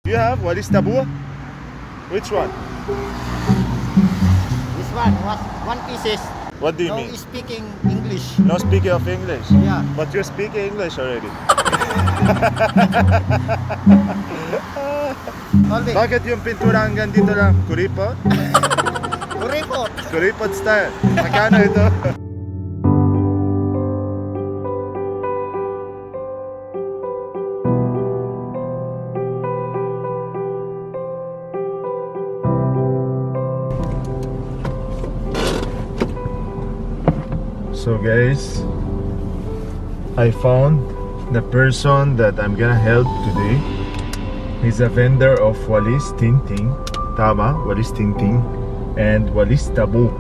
You have Walis Tabua? Which one? This one was 1 pieces. What do you No mean? speaking English. No speaking of English? Yeah. But you're speaking English already. Always. Bakit yung pintura hanggang dito lang? Kuripot? Kuripot. Kuripot style. Magkano ito? So guys, I found the person that I'm gonna help today. He's a vendor of Walis Tinting, tama, Walis Tinting, and Walis Tabu.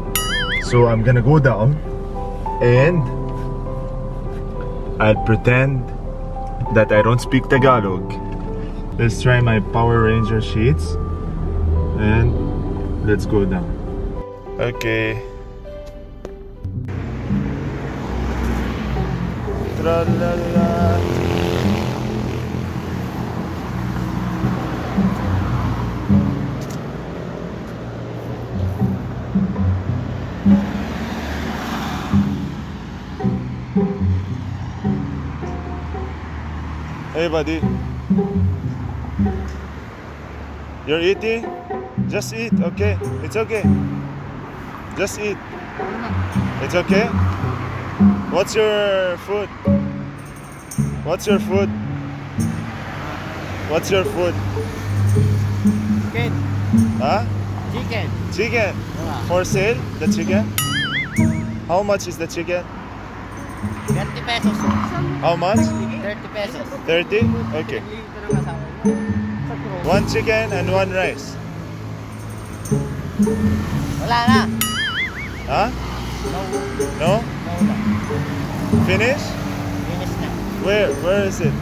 So I'm gonna go down and I'll pretend that I don't speak Tagalog. Let's try my Power Ranger sheets and let's go down. Okay. Tra-la-la. Hey buddy, you're eating? Just eat, okay? It's okay. Just eat. It's okay? What's your food? What's your food? What's your food? Chicken. Huh? Chicken. Chicken. Yeah. For sale, the chicken? How much is the chicken? 30 pesos. How much? 30 pesos. 30? Okay. One chicken and one rice. Wala na. Huh? No. No? No na. Finish? Finish na. Where is it?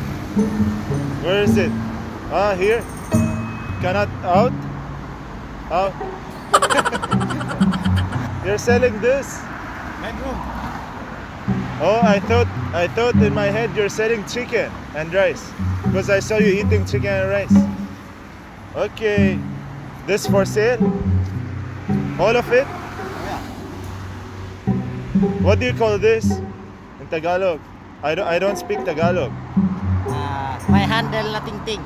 Where is it? Ah, here. Cannot out? Out. You're selling this? Bedroom. Oh, I thought in my head you're selling chicken and rice because I saw you eating chicken and rice. Okay. This for sale? All of it? Yeah. What do you call this in Tagalog? I don't speak Tagalog. My handle na ting-ting.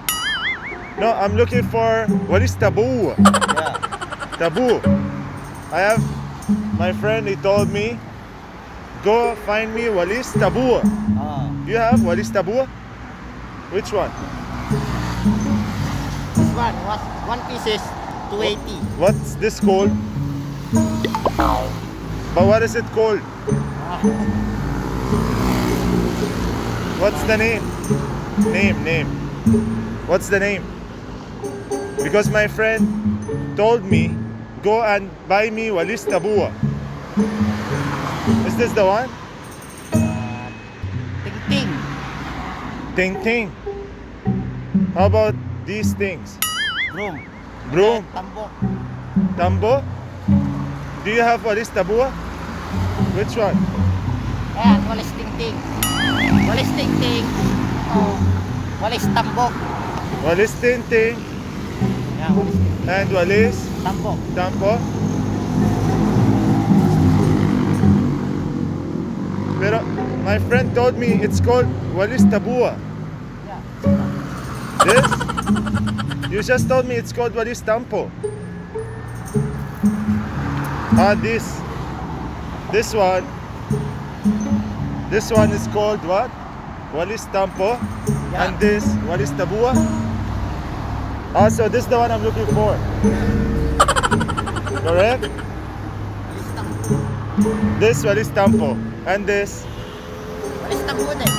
No, I'm looking for what is tabu? Yeah. Tabu. I have my friend, he told me go find me Walis Tabu. Oh. You have Walis Tabu? Which one? This one was 1 pieces 280. What's this called? But what is it called? What's the name? Name. What's the name? Because my friend told me go and buy me Walis Tabu. Is this the one? Ting-ting. Ting. How about these things? Broom. Broom? Tambok. Tambo? Do you have Walis Tabu? Which one? Ayan, walis ting-ting. Walis ting-ting. Oh. Walis tambok. Walis Tinting Yeah, walis ting-ting. and Walis Tambok. Tampo. Pero my friend told me it's called Walis Tabua. Yeah. This? You just told me it's called Walis Tampo. Ah, this one. This one is called what? Walis Tampo. Yeah. And this Walis Tabua. Ah, so this is the one I'm looking for. Correct? Walis tambok. This Walis Tampo. And this Walis tambok din.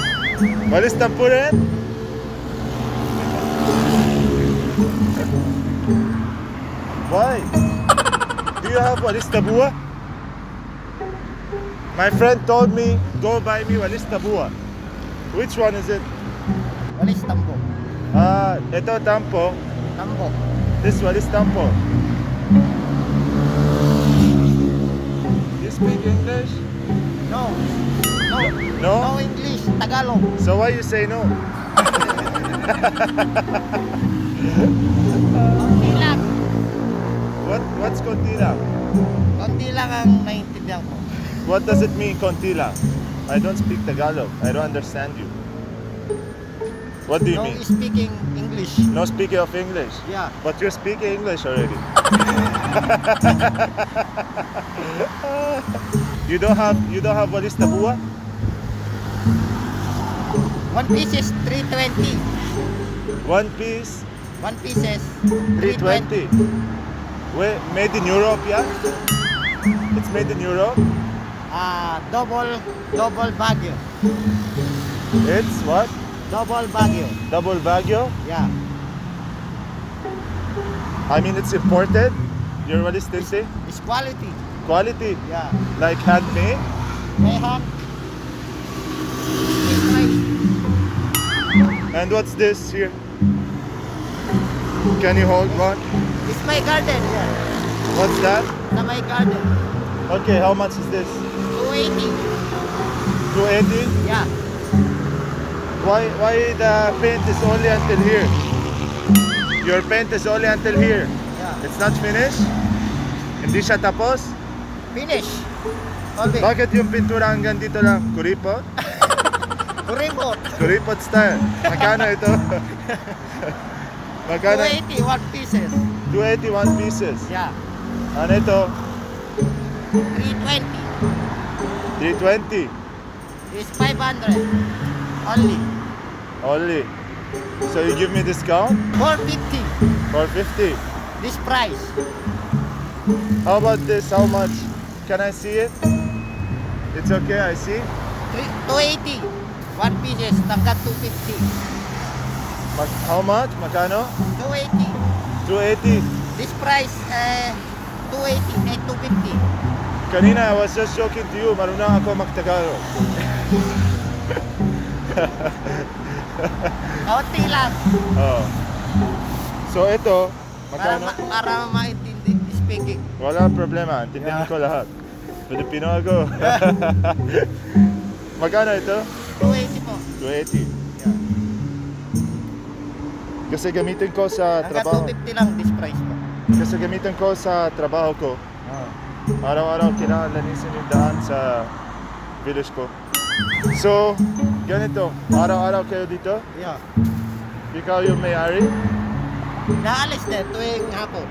Walis Tampo rin? Why? Do you have Walis Tabua? My friend told me go buy me Walis Tabua. Which one is it? Walis tambok. Ah, ito Tampo. Tambok. This Walis Tampo. You speak English? No. No. No? No English. Tagalog. So why you say no? Konti lang. What's konti lang? Konti lang ang naiintindihan ko. What does it mean, konti lang? I don't speak Tagalog. I don't understand you. What do you No mean? speaking English. No speaking of English. Yeah. But you're speaking English already. You don't have walis na buwa? One piece is 320. One piece, One piece is 320. Wait, made in Europe, yeah? It's made in Europe. Double Baguio. It's what? Double Baguio. Double Baguio? Yeah. I mean, it's imported. Your walis tinti? It's quality. Quality. Yeah. Like handmade? May hand. It's nice. And what's this here? Can you hold one? It's my garden. Yeah. What's that? It's my garden. Okay, how much is this? 280. 280? Yeah. Why the paint is only until here? Your paint is only until here. Yeah. It's not finished? Hindi siya tapos? Finish. Okay. Bakit yung pintura hanggang dito lang? Kuripot? Kuripot. Kuripot style. Magkano ito? Magkano? 280 one pieces. 280 one pieces. Yeah. Ano ito? 320. 320. It's 500. Only. Only. So you give me discount? 450. 450. This price. How about this? How much? Can I see it? It's okay, I see. 280. One pieces. Tanggat 250. How much? Magkano? 280. 280. This price 280 and 250. Kanina, I was just joking to you. Marunong ako magtagalog. Kaunti lang. Oh. So ito, Para, magkano? para maintindi speaking. Wala problema. Tindihan ko lahat. Filipino ako. Magkano ito? 280 po. 280. Yeah. Kasi gamitin ko sa Hanggang trabaho. 250 lang this price po. Kasi gamitin ko sa trabaho ko. Araw-araw kailangan lanisin yung daan sa village ko. So, ganito. Araw-araw kayo dito? Yeah. Ikaw yung may-ari? Naalis din tuwing hapon.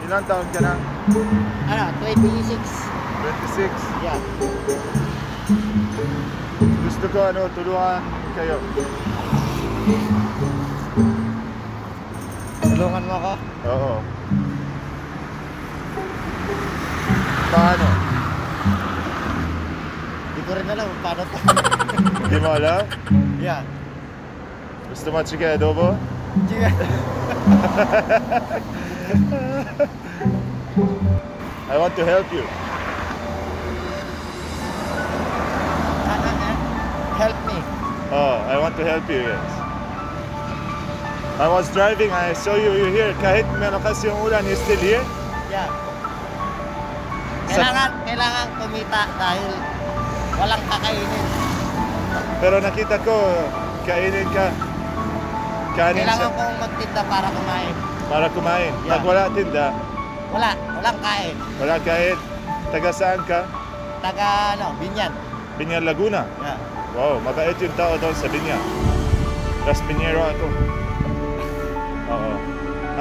Ilang taon ka na? Ano, 26. 26. Yeah. Gusto ko tulungan kayo. Tulungan mo ako? Oo. Paano? Hindi ko rin alam kung paano to. Hindi mo alam? Yeah. Gusto mo chicken adobo? Sige. I want to help you. Help me. Oh, I want to help you, yes. I was driving, I saw you here. Kahit malakas yung ulan, you still here? Yeah. Kailangan kumita dahil walang kakainin. Pero nakita ko, kainin ka. Kanin Kailangan siya. kong magtinda para kumain. Para kumain. Yeah. Pag wala tinda, Walang kain. wala kain. Taga saan ka? Taga Binyan. Binyan, Laguna. Yeah. Wow, mabait yung tao doon sa Binyan. Raspinero ako. Oo.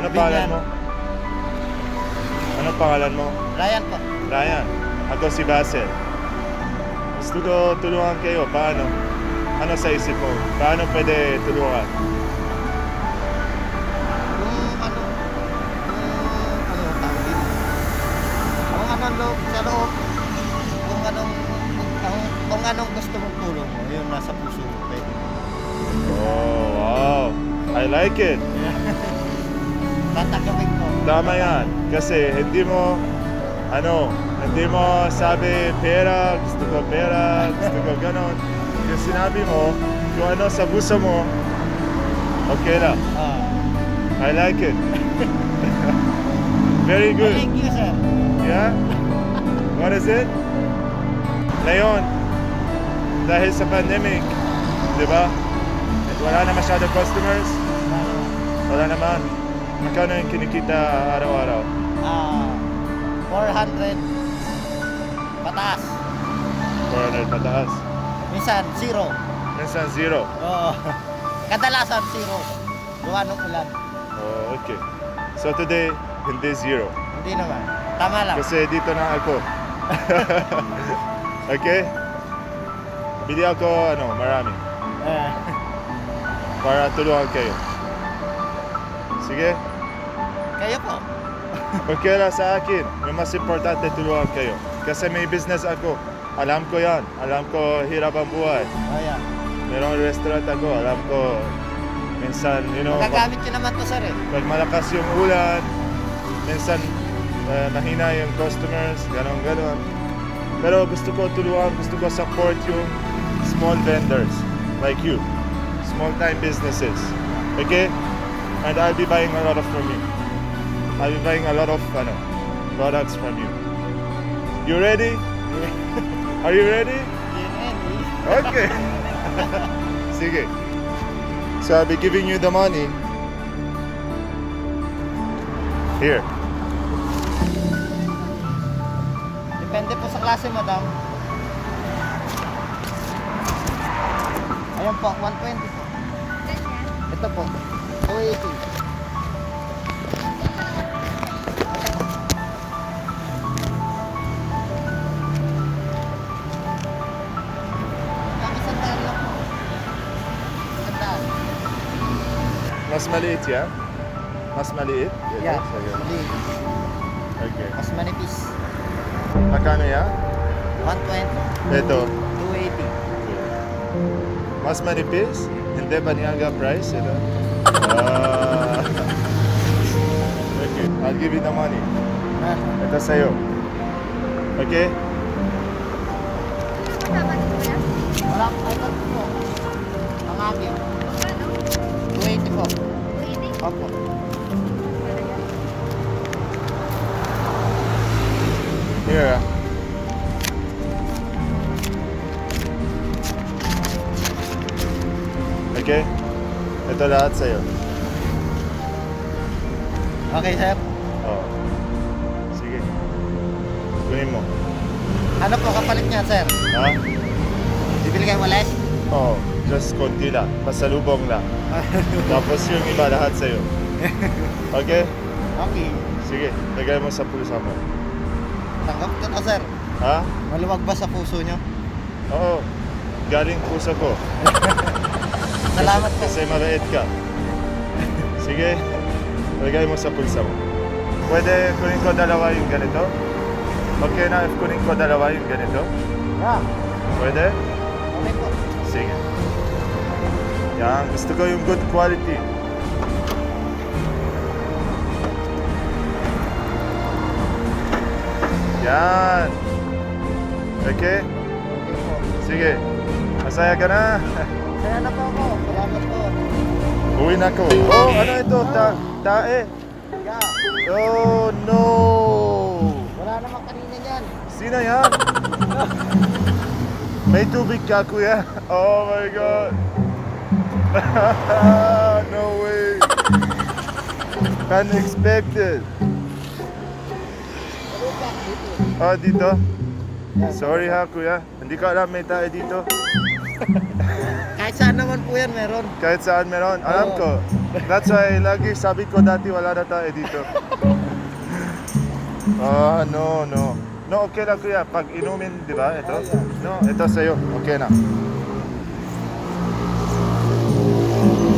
Ano pangalan mo? Ano pangalan mo? Ryan po. Ryan. Ako si Basil. Gusto ko tulungan kayo. Paano? Ano sa isip mo? Paano pwede tulungan? Sa loob, kung anong gusto mong tulong mo, yun nasa puso mo, pwede. Oh, wow. I like it. Tatanggapin ko. Tama yan. Kasi hindi mo sabi pera, gusto ko ganon. Yung sinabi mo, kung ano sa puso mo, okay lang. I like it. Very good. Thank you, sir. Yeah? What is it? Ngayon, dahil sa pandemic, di ba? Wala na masyadong customers. Wala naman. Magkano yung kinikita araw-araw? 400 pataas. 400 pataas. Minsan, 0. Minsan 0. Oo. Kadalasan, 0. Gawa ng ulan. Oh, okay. So today, hindi 0. Hindi naman. Tama lang. Kasi dito na ako. Okay? Bili ako, marami. Para tulungan kayo. Sige? Kayo po. Okay lang sa akin. Yung mas importante, tulungan kayo. Kasi may business ako. Alam ko yan. Alam ko hirap ang buhay. Ayan. Merong restaurant ako. Alam ko minsan, Magagamit nyo naman to, sir eh. pag malakas yung ulan, minsan mahina yung customers, ganon. Pero gusto ko tulungan, gusto ko support yung small vendors like you. Small time businesses. Okay? And I'll be buying a lot from you. I'll be buying a lot of products from you. You ready? Are you ready? Okay. Sige. So I'll be giving you the money. Here. Depende po sa klase, madam. Ayan po, 120 po. Ito po, 280. Mas maliit yan? Mas maliit? Yeah, Sige. maliit. Okay. Mas manipis. Magkano yan? 120. Ito. 280. Mas manipis? Hindi Baniaga price? Ito? Okay. I'll give you the money. Ito sa'yo. Okay? Wala po kayo po. Ang akin. 280 po. 280? Opo. Here. Okay? Ito lahat sa'yo. Okay, sir. Oh. Sige. Kunin mo. Ano po kapalit niya, sir? Ha? Bibili kayo walis? Oh, just konti lang. Pasalubong lang. Tapos yung iba lahat sa'yo. Okay? Okay. Sige, lagay mo sa pulsa mo. Tanggap ko to, sir. Ha? Maluwag ba sa puso niyo? Oo. Galing puso ko. Salamat po. Kasi mabait ka. Sige, lagay mo sa pulsa mo. Pwede kunin ko dalawa yung ganito? Okay na if kunin ko dalawa yung ganito? Yeah. Pwede? Okay po. Sige. Yan, gusto ko yung good quality. Yan. Okay? Okay po. Sige. Masaya ka na? Saya na po ako. Salamat po. Uwi na ko. Oh, ano ito? Tae. Yeah. Oh, no. Wala namang kanina yan. Sino yan? May tubig ka, kuya? Oh my God. No way. Unexpected. Oh, dito? Sorry ha, kuya. Hindi ko alam may tayo dito. Kahit saan naman po yan meron. Kahit saan meron. Alam ko. That's why lagi sabi ko dati wala na tayo dito. Ah, no. No, okay lang kuya. Pag inumin, di ba? Ito? No, ito sa'yo. Okay na.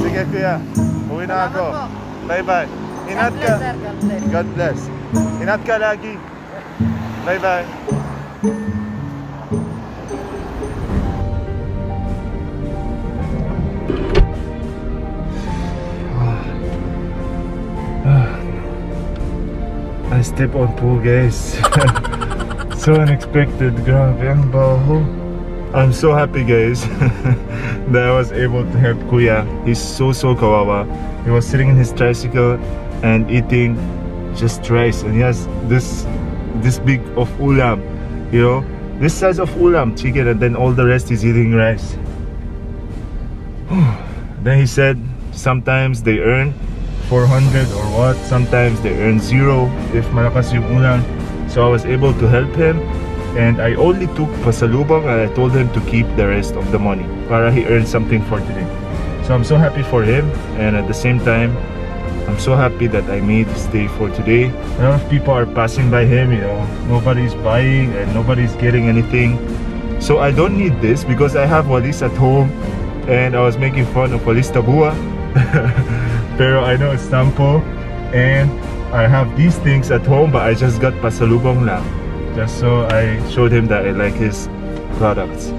Sige kuya. Uwi na ako. Bye-bye. Ingat ka. God bless. Ingat ka lagi. Bye-bye. I step on pool, guys. So unexpected. Grabe ang baho. I'm so happy, guys, that I was able to help Kuya. He's so kawawa. He was sitting in his tricycle and eating just rice, and he has this big of ulam, this size of ulam chicken, and then all the rest is eating rice. Then he said sometimes they earn 400 or what. Sometimes they earn 0 if malakas yung ulan. So I was able to help him, and I only took pasalubong and I told him to keep the rest of the money para he earned something for today. So I'm so happy for him, and at the same time I'm so happy that I made this day for today. A lot of people are passing by him, you know, nobody's buying and nobody's getting anything. So I don't need this because I have Walis at home, and I was making fun of Walis Tabua. Pero I know it's Tampo, and I have these things at home, but I just got pasalubong lang. Just so I showed him that I like his products.